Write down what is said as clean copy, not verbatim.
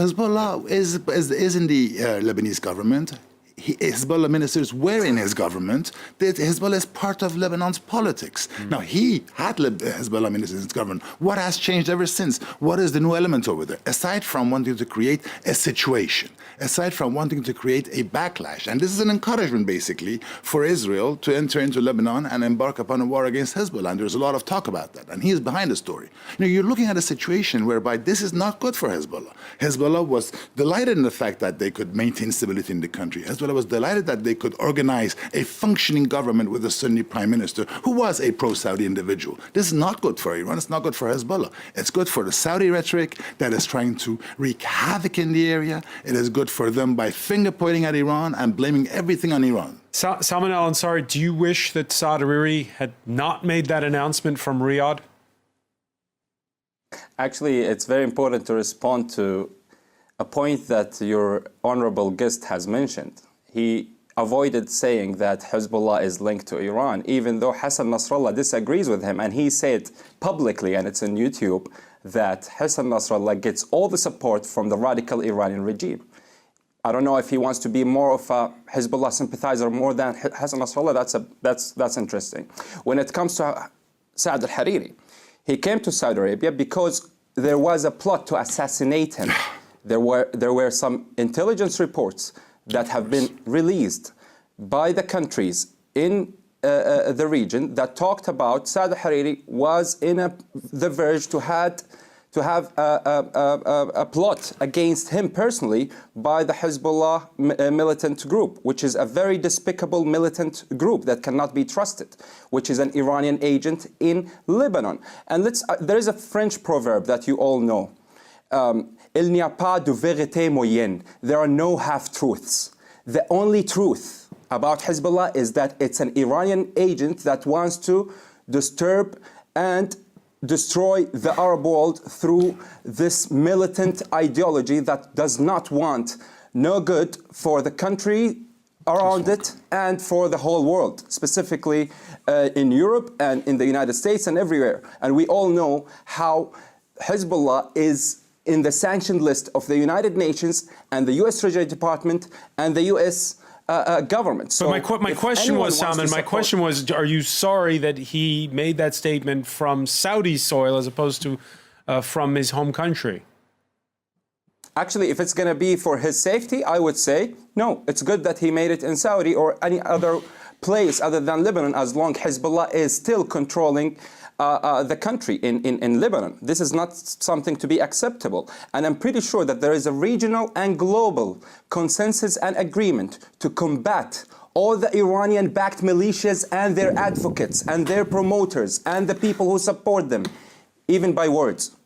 Hezbollah is in the Lebanese government. Hezbollah ministers were in his government. Hezbollah is part of Lebanon's politics. Now, he had Hezbollah ministers in his government. What has changed ever since? What is the new element over there? Aside from wanting to create a situation, aside from wanting to create a backlash, and this is an encouragement, basically, for Israel to enter into Lebanon and embark upon a war against Hezbollah, and there's a lot of talk about that, and he is behind the story. You're looking at a situation whereby this is not good for Hezbollah. Hezbollah was delighted in the fact that they could maintain stability in the country. Hezbollah was delighted that they could organize a functioning government with a Sunni prime minister who was a pro-Saudi individual. This is not good for Iran. It's not good for Hezbollah. It's good for the Saudi rhetoric that is trying to wreak havoc in the area. It is good for them by finger-pointing at Iran and blaming everything on Iran. Salman al-Ansari, do you wish that Saad Hariri had not made that announcement from Riyadh? Actually, it's very important to respond to a point that your honorable guest has mentioned. He avoided saying that Hezbollah is linked to Iran, even though Hassan Nasrallah disagrees with him. And he said publicly, and it's on YouTube, that Hassan Nasrallah gets all the support from the radical Iranian regime. I don't know if he wants to be more of a Hezbollah sympathizer more than Hassan Nasrallah. That's interesting. When it comes to Saad al-Hariri, he came to Saudi Arabia because there was a plot to assassinate him. There were some intelligence reports that have been released by the countries in the region that talked about Saad al-Hariri was in the verge to have a plot against him personally by the Hezbollah militant group, which is a very despicable militant group that cannot be trusted, which is an Iranian agent in Lebanon. And there is a French proverb that you all know. Il n'y a pas de vérité moyenne. There are no half-truths. The only truth about Hezbollah is that it's an Iranian agent that wants to disturb and destroy the Arab world through this militant ideology that does not want no good for the country around it and for the whole world, specifically in Europe and in the United States and everywhere. And we all know how Hezbollah is in the sanctioned list of the United Nations and the U.S. Treasury Department and the U.S. government. So my question was, Salman, my question was, are you sorry that he made that statement from Saudi soil as opposed to from his home country? Actually, if it's going to be for his safety, I would say, no, it's good that he made it in Saudi or any other place other than Lebanon, as long Hezbollah is still controlling the country in Lebanon. This is not something to be acceptable. And I'm pretty sure that there is a regional and global consensus and agreement to combat all the Iranian-backed militias and their advocates and their promoters and the people who support them, even by words.